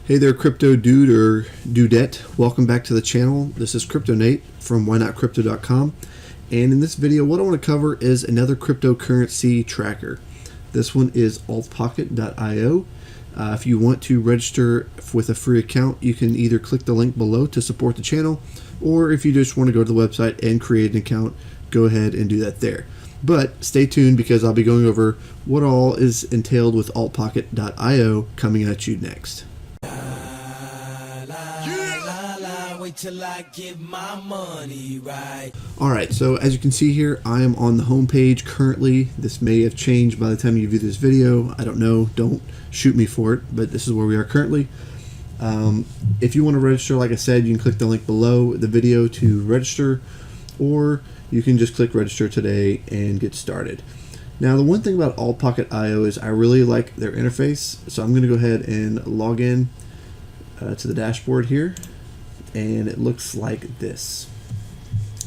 Hey there, crypto dude or dudette. Welcome back to the channel. This is Crypto Nate from whynotcrypto.com. And in this video, what I want to cover is another cryptocurrency tracker. This one is altpocket.io. If you want to register with a free account, you can either click the link below to support the channel, or if you just want to go to the website and create an account, go ahead and do that there. But stay tuned because I'll be going over what all is entailed with altpocket.io coming at you next. Till I get my money right. Alright, so as you can see here, I am on the home page currently. This may have changed by the time you view this video. I don't know. Don't shoot me for it, but this is where we are currently. If you want to register, like I said, you can click the link below the video to register, or you can just click register today and get started. Now, the one thing about Altpocket.io is I really like their interface, so I'm going to go ahead and log in to the dashboard here. And it looks like this.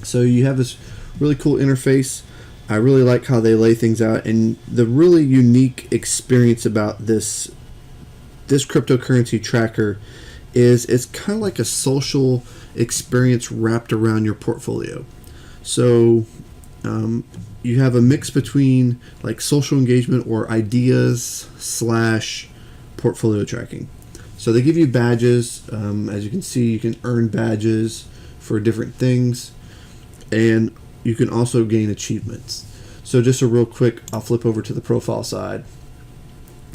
So you have this really cool interface. I really like how they lay things out, and the really unique experience about this cryptocurrency tracker is it's kind of like a social experience wrapped around your portfolio. So you have a mix between like social engagement or ideas / portfolio tracking. So they give you badges. As you can see, you can earn badges for different things, and you can also gain achievements. So just a real quick, I'll flip over to the profile side,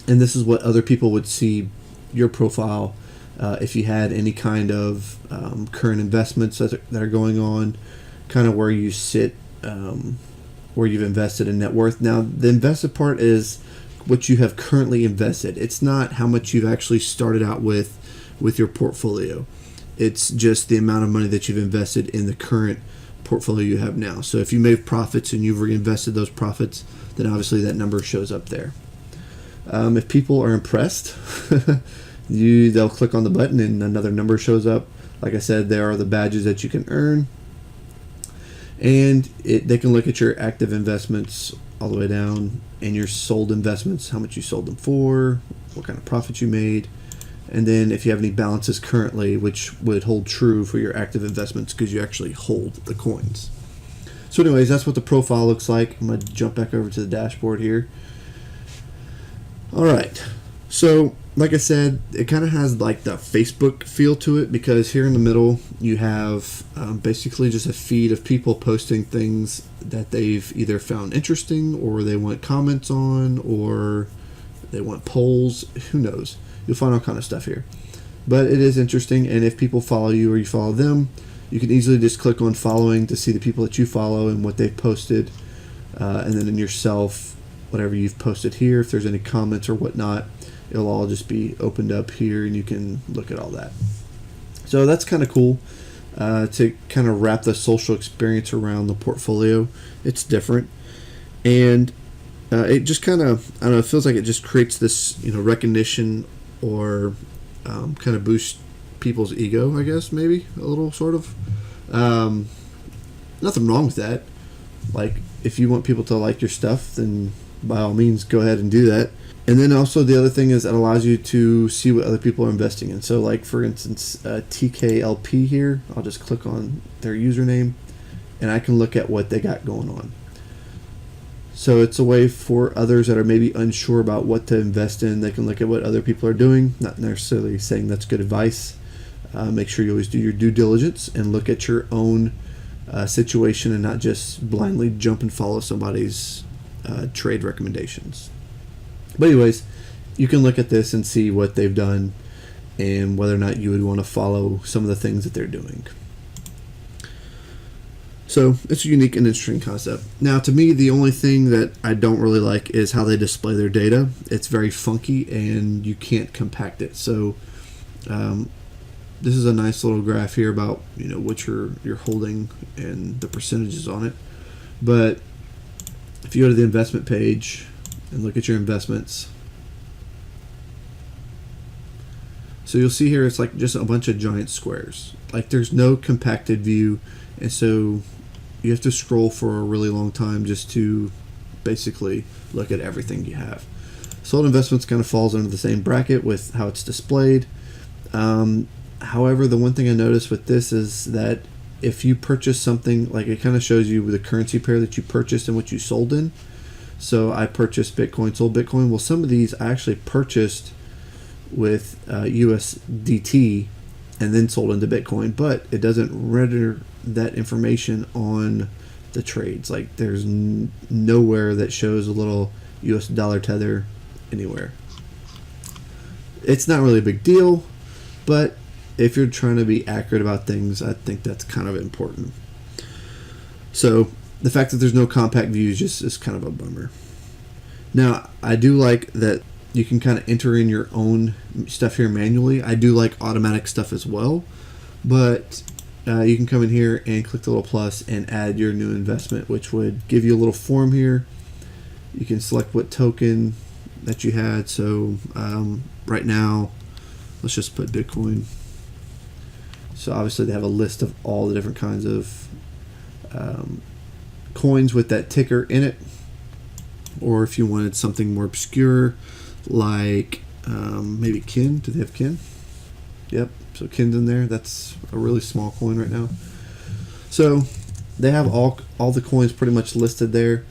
and this is what other people would see your profile if you had any kind of current investments that are going on, kind of where you sit, where you've invested in net worth. Now, the invested part is what you have currently invested. It's not how much you've actually started out with your portfolio. It's just the amount of money that you've invested in the current portfolio you have now. So if you made profits and you've reinvested those profits, then obviously that number shows up there. If people are impressed, they'll click on the button and another number shows up. Like I said, there are the badges that you can earn, and they can look at your active investments all the way down, and your sold investments, how much you sold them for, what kind of profits you made, and then if you have any balances currently, which would hold true for your active investments because you actually hold the coins. So anyways, that's what the profile looks like. I'm going to jump back over to the dashboard here. Alright, so like I said, it kind of has like the Facebook feel to it, because here in the middle you have basically just a feed of people posting things that they've either found interesting, or they want comments on, or they want polls. Who knows? You'll find all kind of stuff here, but it is interesting. And if people follow you or you follow them, you can easily just click on following to see the people that you follow and what they've posted, and then in yourself, whatever you've posted here, if there's any comments or whatnot, it'll all just be opened up here and you can look at all that. So that's kind of cool to kind of wrap the social experience around the portfolio. It's different, and it just kind of, I don't know, it feels like it just creates this, recognition, or kind of boosts people's ego, I guess, maybe a little, sort of. Nothing wrong with that. Like, if you want people to like your stuff, then by all means go ahead and do that. And then also the other thing is it allows you to see what other people are investing in. So like, for instance, TKLP here, I'll just click on their username and I can look at what they got going on. So it's a way for others that are maybe unsure about what to invest in. They can look at what other people are doing, not necessarily saying that's good advice. Make sure you always do your due diligence and look at your own situation, and not just blindly jump and follow somebody's trade recommendations. But anyways, you can look at this and see what they've done and whether or not you would want to follow some of the things that they're doing. So it's a unique and interesting concept. Now, to me, the only thing that I don't really like is how they display their data. It's very funky and you can't compact it. So this is a nice little graph here about what you're holding and the percentages on it. But if you go to the investment page and look at your investments, so you'll see here it's like just a bunch of giant squares. Like, there's no compacted view, and so you have to scroll for a really long time just to basically look at everything you have. Sold investments kind of falls under the same bracket with how it's displayed. However, the one thing I noticed with this is that if you purchase something, like it kind of shows you the currency pair that you purchased and what you sold in. So I purchased Bitcoin, sold Bitcoin. Well, some of these I actually purchased with USDT and then sold into Bitcoin, but it doesn't render that information on the trades. Like there's nowhere that shows a little US dollar tether anywhere. It's not really a big deal, but if you're trying to be accurate about things, I think that's kind of important. So the fact that there's no compact views just is kind of a bummer. Now, I do like that you can kind of enter in your own stuff here manually. I do like automatic stuff as well, but you can come in here and click the little plus and add your new investment, which would give you a little form here. You can select what token that you had. So right now, let's just put Bitcoin. So obviously they have a list of all the different kinds of coins with that ticker in it. Or if you wanted something more obscure, like maybe Kin. Do they have Kin? Yep. So Kin's in there. That's a really small coin right now. So they have all the coins pretty much listed there.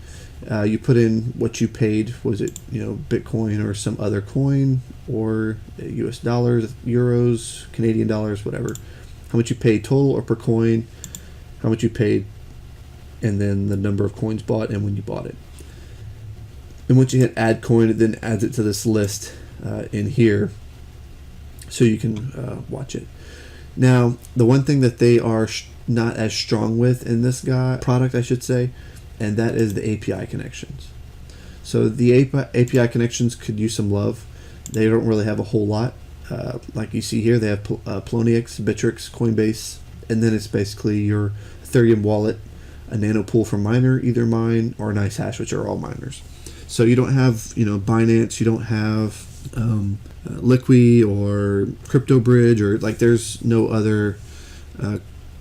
You put in what you paid. Was it Bitcoin or some other coin, or US dollars, euros, Canadian dollars, whatever. How much you paid total or per coin, how much you paid, and then the number of coins bought and when you bought it. And once you hit add coin, it then adds it to this list in here so you can watch it. Now, the one thing that they are not as strong with in this product, I should say, and that is the API connections. So the API connections could use some love. They don't really have a whole lot. Like you see here, they have Poloniex, Bittrex, Coinbase, and then it's basically your Ethereum wallet, a nanopool for miner, either mine or NiceHash, which are all miners. So you don't have Binance, you don't have Liqui or CryptoBridge, or like there's no other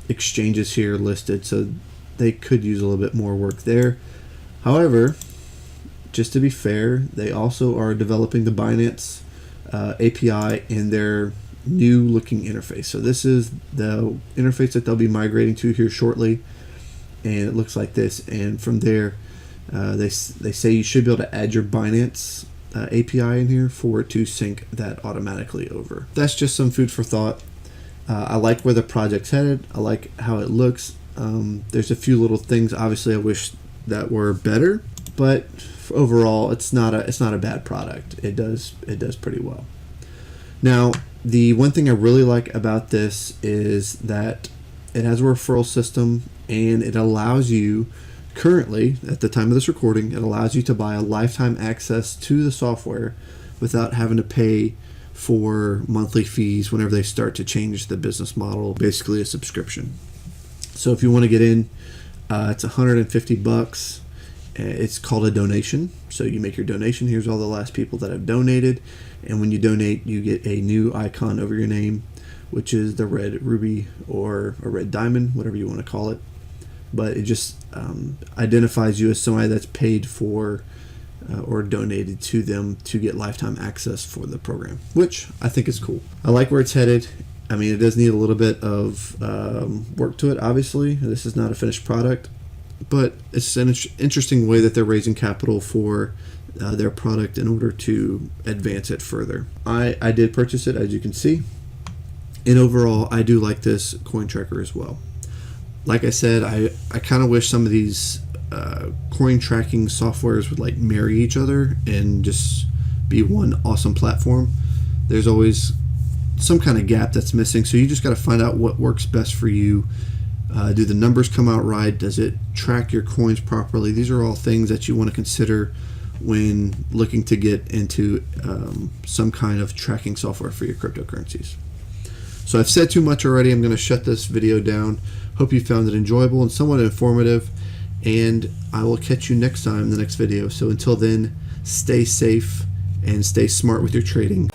exchanges here listed. So they could use a little bit more work there. However, just to be fair, they also are developing the Binance API in their new looking interface. So this is the interface that they'll be migrating to here shortly, and it looks like this. And from there, they say you should be able to add your Binance API in here for it to sync that automatically over. That's just some food for thought. I like where the project's headed. I like how it looks. There's a few little things obviously I wish that were better, but overall it's not a bad product. It does pretty well. Now, the one thing I really like about this is that it has a referral system, and it allows you, currently at the time of this recording, it allows you to buy a lifetime access to the software without having to pay for monthly fees whenever they start to change the business model, basically a subscription. So if you want to get in, it's $150. It's called a donation. So you make your donation. Here's all the last people that have donated. And when you donate, you get a new icon over your name, which is the red ruby or a red diamond, whatever you want to call it. But it just identifies you as somebody that's paid for or donated to them to get lifetime access for the program, which I think is cool. I like where it's headed. I mean, it does need a little bit of work to it, obviously. This is not a finished product, but it's an interesting way that they're raising capital for their product in order to advance it further. I did purchase it, as you can see, and overall, I do like this coin tracker as well. Like I said, I kind of wish some of these coin tracking softwares would like marry each other and just be one awesome platform. There's always some kind of gap that's missing, so you just got to find out what works best for you. Do the numbers come out right? Does it track your coins properly? These are all things that you want to consider when looking to get into some kind of tracking software for your cryptocurrencies. So I've said too much already. I'm going to shut this video down. Hope you found it enjoyable and somewhat informative, and I will catch you next time in the next video. So until then, stay safe and stay smart with your trading.